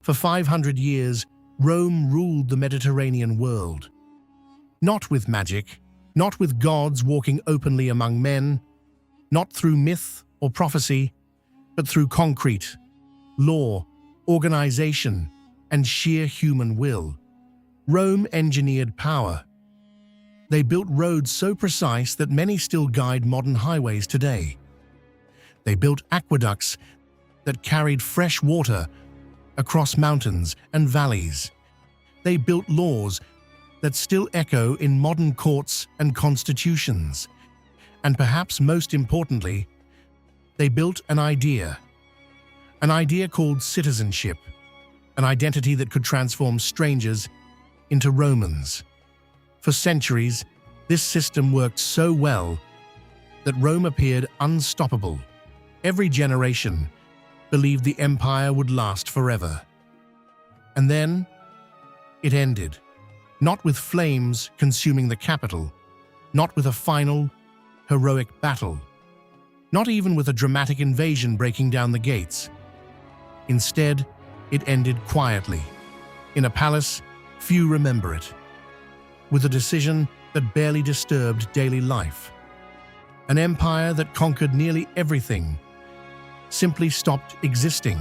For 500 years, Rome ruled the Mediterranean world. Not with magic, not with gods walking openly among men, not through myth or prophecy, but through concrete, law, organization, and sheer human will. Rome engineered power. They built roads so precise that many still guide modern highways today. They built aqueducts that carried fresh water across mountains and valleys. They built laws that still echo in modern courts and constitutions. And perhaps most importantly, they built an idea called citizenship, an identity that could transform strangers into Romans. For centuries, this system worked so well that Rome appeared unstoppable. Every generation believed the empire would last forever. And then, it ended. Not with flames consuming the capital, not with a final, heroic battle, not even with a dramatic invasion breaking down the gates. Instead, it ended quietly. In a palace, few remember it. With a decision that barely disturbed daily life. An empire that conquered nearly everything simply stopped existing.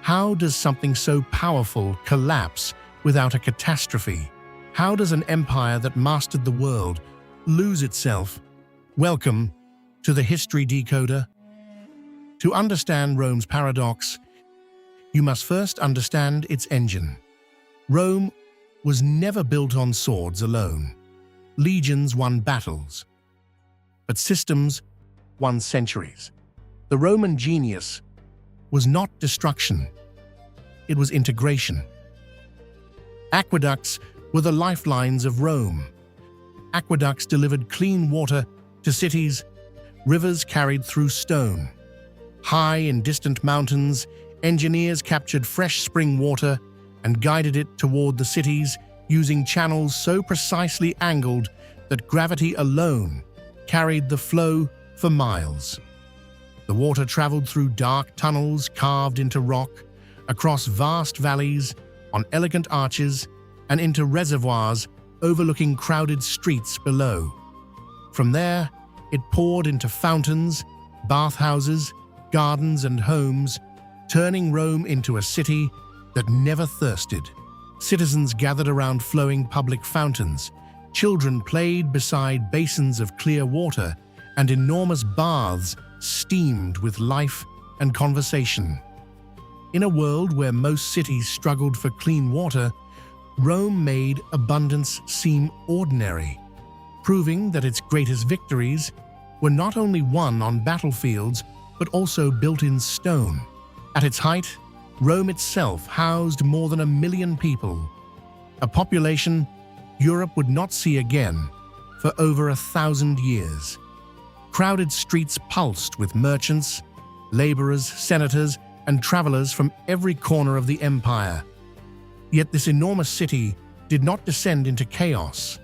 How does something so powerful collapse without a catastrophe? How does an empire that mastered the world lose itself? Welcome to the History Decoder. To understand Rome's paradox, you must first understand its engine. Rome was never built on swords alone. Legions won battles, but systems won centuries. The Roman genius was not destruction, it was integration. Aqueducts were the lifelines of Rome. Aqueducts delivered clean water to cities, rivers carried through stone. High in distant mountains, engineers captured fresh spring water and guided it toward the cities using channels so precisely angled that gravity alone carried the flow for miles. The water traveled through dark tunnels carved into rock, across vast valleys, on elegant arches, and into reservoirs overlooking crowded streets below. From there, it poured into fountains, bathhouses, gardens, and homes, turning Rome into a city that never thirsted. Citizens gathered around flowing public fountains. Children played beside basins of clear water, and enormous baths steamed with life and conversation. In a world where most cities struggled for clean water, Rome made abundance seem ordinary, proving that its greatest victories were not only won on battlefields, but also built in stone. At its height, Rome itself housed more than 1 million people, a population Europe would not see again for over 1,000 years. Crowded streets pulsed with merchants, laborers, senators, and travelers from every corner of the empire. Yet this enormous city did not descend into chaos.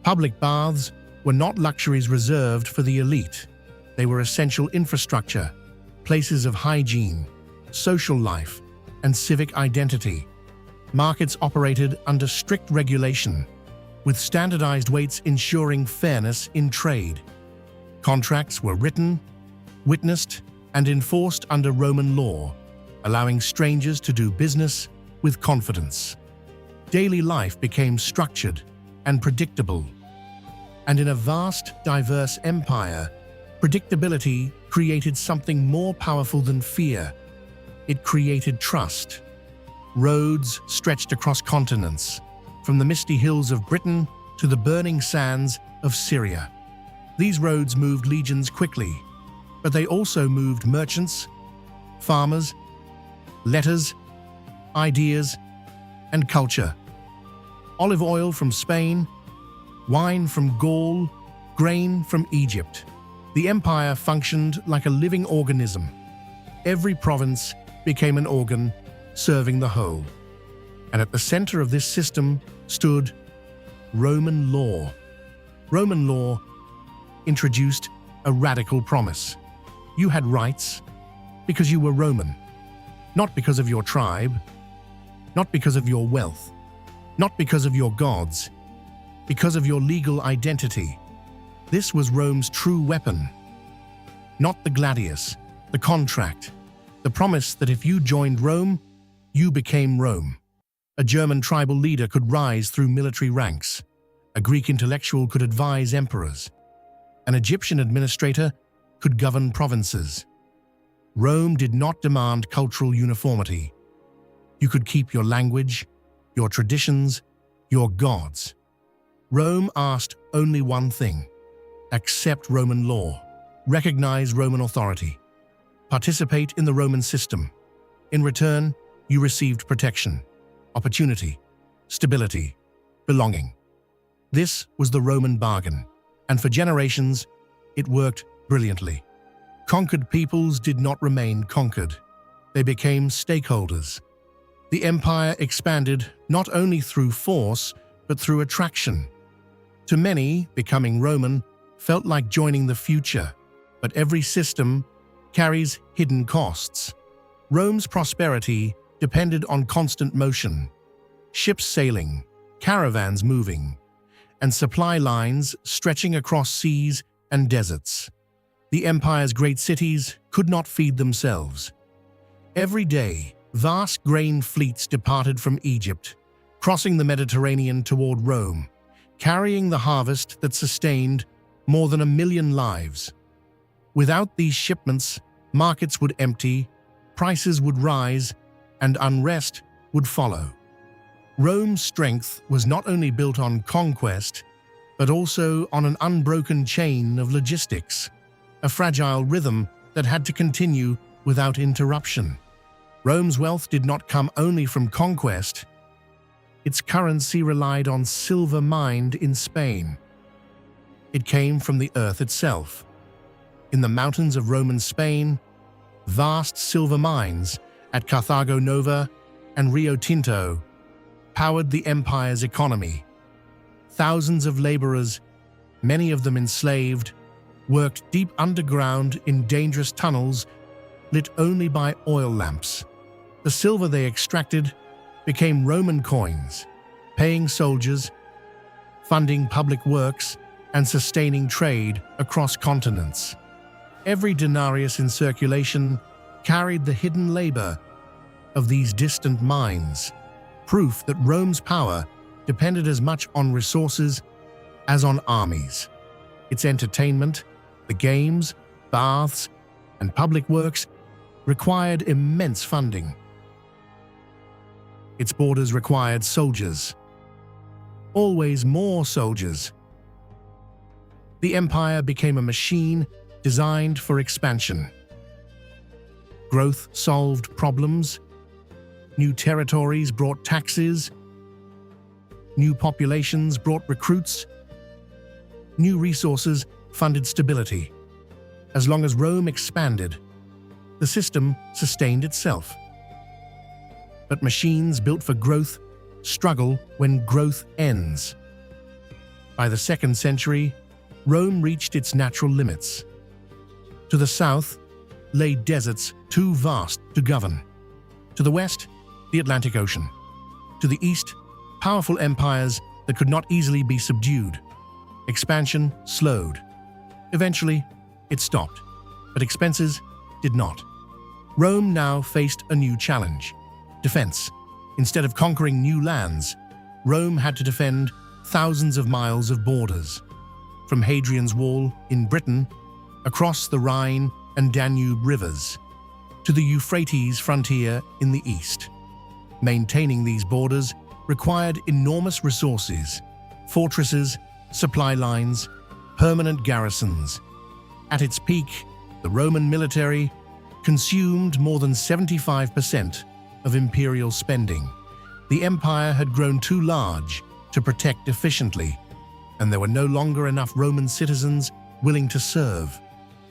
Public baths were not luxuries reserved for the elite. They were essential infrastructure, places of hygiene, social life, and civic identity. Markets operated under strict regulation, with standardized weights ensuring fairness in trade. Contracts were written, witnessed, and enforced under Roman law, allowing strangers to do business with confidence. Daily life became structured and predictable. And in a vast, diverse empire, predictability created something more powerful than fear. It created trust. Roads stretched across continents, from the misty hills of Britain to the burning sands of Syria. These roads moved legions quickly, but they also moved merchants, farmers, letters, ideas, and culture. Olive oil from Spain, wine from Gaul, grain from Egypt. The empire functioned like a living organism. Every province became an organ serving the whole. And at the center of this system stood Roman law. Roman law introduced a radical promise. You had rights because you were Roman, not because of your tribe, not because of your wealth, not because of your gods, because of your legal identity. This was Rome's true weapon. Not the gladius, the contract, the promise that if you joined Rome, you became Rome. A German tribal leader could rise through military ranks. A Greek intellectual could advise emperors. An Egyptian administrator could govern provinces. Rome did not demand cultural uniformity. You could keep your language, your traditions, your gods. Rome asked only one thing: accept Roman law, recognize Roman authority, participate in the Roman system. In return, you received protection, opportunity, stability, belonging. This was the Roman bargain, and for generations, it worked brilliantly. Conquered peoples did not remain conquered. They became stakeholders. The empire expanded not only through force, but through attraction. To many, becoming Roman felt like joining the future, but every system carries hidden costs. Rome's prosperity depended on constant motion, ships sailing, caravans moving, and supply lines stretching across seas and deserts. The empire's great cities could not feed themselves. Every day, vast grain fleets departed from Egypt, crossing the Mediterranean toward Rome, carrying the harvest that sustained more than 1 million lives. Without these shipments, markets would empty, prices would rise, and unrest would follow. Rome's strength was not only built on conquest, but also on an unbroken chain of logistics, a fragile rhythm that had to continue without interruption. Rome's wealth did not come only from conquest. Its currency relied on silver mined in Spain. It came from the earth itself. In the mountains of Roman Spain, vast silver mines at Carthago Nova and Rio Tinto powered the empire's economy. Thousands of laborers, many of them enslaved, worked deep underground in dangerous tunnels lit only by oil lamps. The silver they extracted became Roman coins, paying soldiers, funding public works, and sustaining trade across continents. Every denarius in circulation carried the hidden labor of these distant mines, proof that Rome's power depended as much on resources as on armies. Its entertainment, the games, baths, and public works required immense funding. Its borders required soldiers. Always more soldiers. The empire became a machine designed for expansion. Growth solved problems. New territories brought taxes. New populations brought recruits. New resources funded stability. As long as Rome expanded, the system sustained itself. But machines built for growth struggle when growth ends. By the 2nd century, Rome reached its natural limits. To the south lay deserts too vast to govern. To the west, the Atlantic Ocean. To the east, powerful empires that could not easily be subdued. Expansion slowed. Eventually, it stopped, but expenses did not. Rome now faced a new challenge: defense. Instead of conquering new lands, Rome had to defend thousands of miles of borders. From Hadrian's Wall in Britain, across the Rhine and Danube rivers, to the Euphrates frontier in the east. Maintaining these borders required enormous resources: fortresses, supply lines, permanent garrisons. At its peak, the Roman military consumed more than 75% of imperial spending. The empire had grown too large to protect efficiently, and there were no longer enough Roman citizens willing to serve.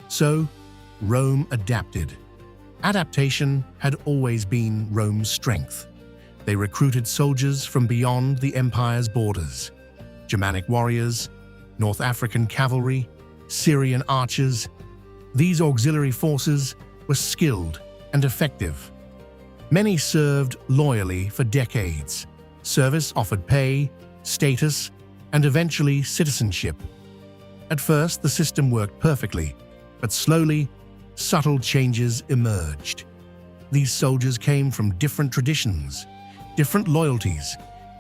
So, Rome adapted. Adaptation had always been Rome's strength. They recruited soldiers from beyond the empire's borders: Germanic warriors, North African cavalry, Syrian archers. These auxiliary forces were skilled and effective. Many served loyally for decades. Service offered pay, status, and eventually citizenship. At first, the system worked perfectly, but slowly, subtle changes emerged. These soldiers came from different traditions, different loyalties,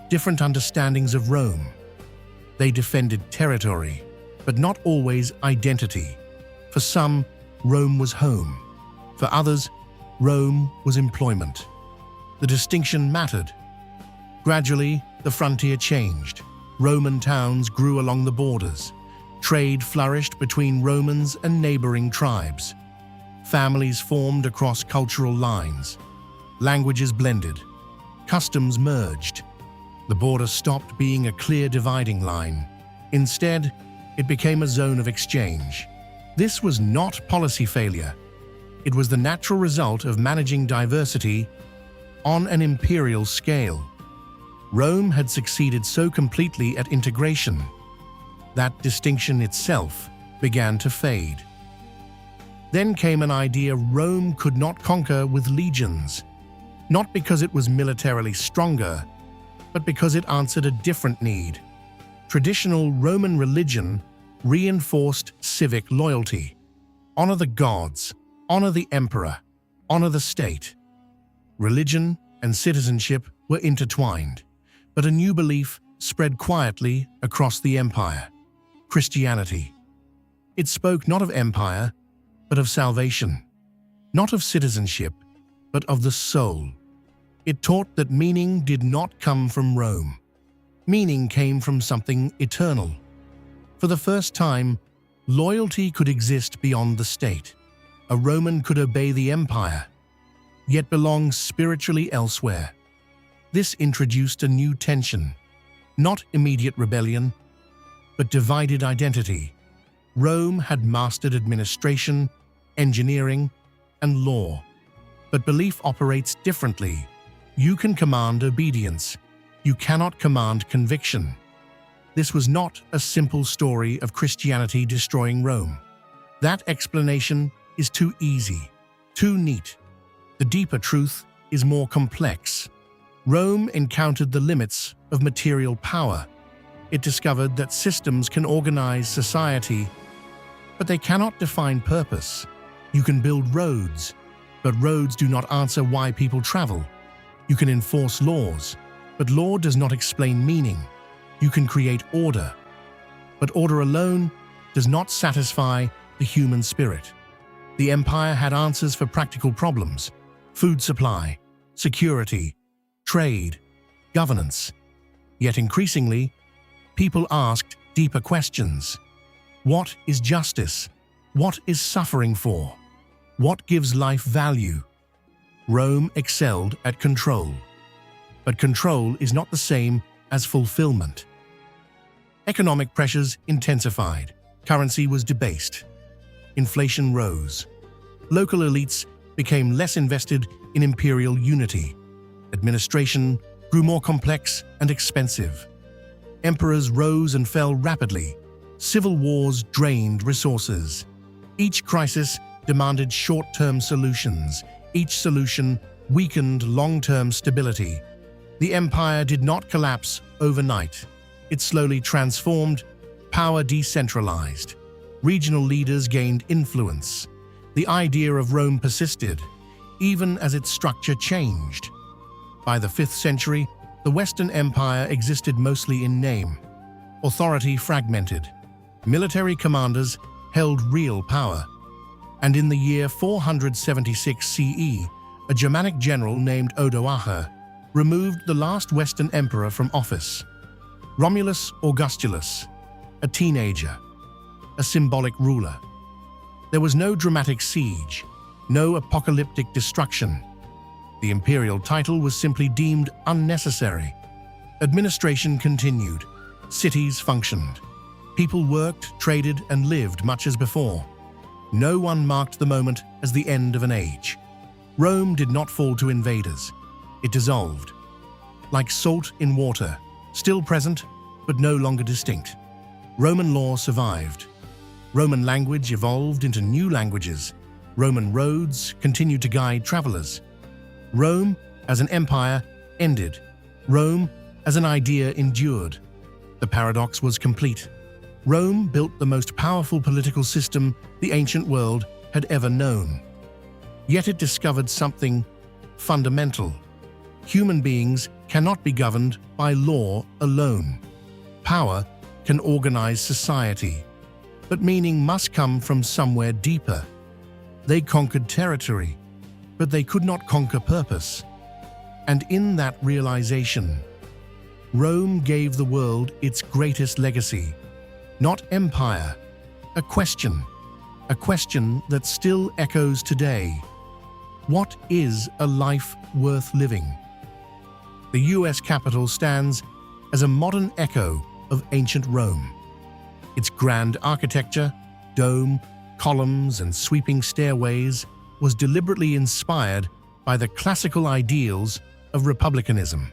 different understandings of Rome. They defended territory, but not always identity. For some, Rome was home. For others, Rome was employment. The distinction mattered. Gradually, the frontier changed. Roman towns grew along the borders. Trade flourished between Romans and neighboring tribes. Families formed across cultural lines. Languages blended. Customs merged. The border stopped being a clear dividing line. Instead, it became a zone of exchange. This was not policy failure. It was the natural result of managing diversity on an imperial scale. Rome had succeeded so completely at integration that distinction itself began to fade. Then came an idea Rome could not conquer with legions, not because it was militarily stronger, but because it answered a different need. Traditional Roman religion reinforced civic loyalty. Honor the gods, honor the emperor, honor the state. Religion and citizenship were intertwined, but a new belief spread quietly across the empire: Christianity. It spoke not of empire, but of salvation, not of citizenship, but of the soul. It taught that meaning did not come from Rome. Meaning came from something eternal. For the first time, loyalty could exist beyond the state. A Roman could obey the empire, yet belong spiritually elsewhere. This introduced a new tension, not immediate rebellion, but divided identity. Rome had mastered administration, engineering, and law. But belief operates differently. You can command obedience. You cannot command conviction. This was not a simple story of Christianity destroying Rome. That explanation is too easy, too neat. The deeper truth is more complex. Rome encountered the limits of material power. It discovered that systems can organize society, but they cannot define purpose. You can build roads, but roads do not answer why people travel. You can enforce laws, but law does not explain meaning. You can create order, but order alone does not satisfy the human spirit. The empire had answers for practical problems: food supply, security, trade, governance. Yet increasingly, people asked deeper questions. What is justice? What is suffering for? What gives life value? Rome excelled at control. But control is not the same as fulfillment. Economic pressures intensified. Currency was debased. Inflation rose. Local elites became less invested in imperial unity. Administration grew more complex and expensive. Emperors rose and fell rapidly. Civil wars drained resources. Each crisis demanded short-term solutions. Each solution weakened long-term stability. The empire did not collapse overnight. It slowly transformed, power decentralized. Regional leaders gained influence. The idea of Rome persisted, even as its structure changed. By the 5th century, the Western Empire existed mostly in name. Authority fragmented. Military commanders held real power. And in the year 476 CE, a Germanic general named Odoacer removed the last Western emperor from office. Romulus Augustulus, a teenager, a symbolic ruler. There was no dramatic siege, no apocalyptic destruction. The imperial title was simply deemed unnecessary. Administration continued. Cities functioned. People worked, traded, and lived much as before. No one marked the moment as the end of an age. Rome did not fall to invaders. It dissolved. Like salt in water, still present, but no longer distinct. Roman law survived. Roman language evolved into new languages. Roman roads continued to guide travelers. Rome, as an empire, ended. Rome, as an idea, endured. The paradox was complete. Rome built the most powerful political system the ancient world had ever known. Yet it discovered something fundamental. Human beings cannot be governed by law alone. Power can organize society, but meaning must come from somewhere deeper. They conquered territory, but they could not conquer purpose. And in that realization, Rome gave the world its greatest legacy, not empire, a question that still echoes today. What is a life worth living? The US Capitol stands as a modern echo of ancient Rome. Its grand architecture, dome, columns, and sweeping stairways was deliberately inspired by the classical ideals of republicanism.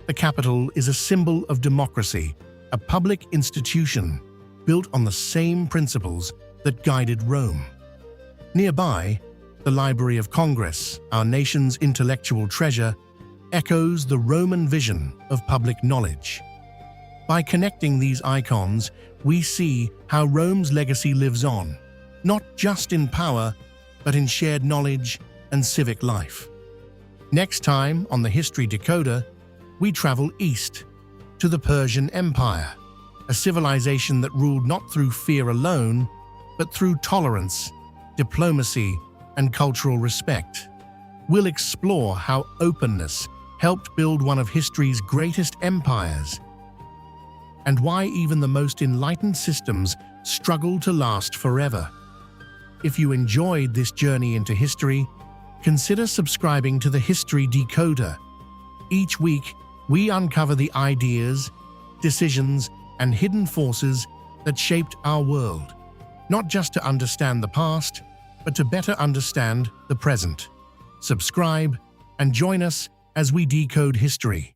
The Capitol is a symbol of democracy, a public institution built on the same principles that guided Rome. Nearby, the Library of Congress, our nation's intellectual treasure, echoes the Roman vision of public knowledge. By connecting these icons, we see how Rome's legacy lives on, not just in power, but in shared knowledge and civic life. Next time on the History Decoder, we travel east to the Persian Empire, a civilization that ruled not through fear alone, but through tolerance, diplomacy, and cultural respect. We'll explore how openness helped build one of history's greatest empires, and why even the most enlightened systems struggle to last forever. If you enjoyed this journey into history, consider subscribing to the History Decoder. Each week, we uncover the ideas, decisions, and hidden forces that shaped our world, not just to understand the past, but to better understand the present. Subscribe and join us as we decode history.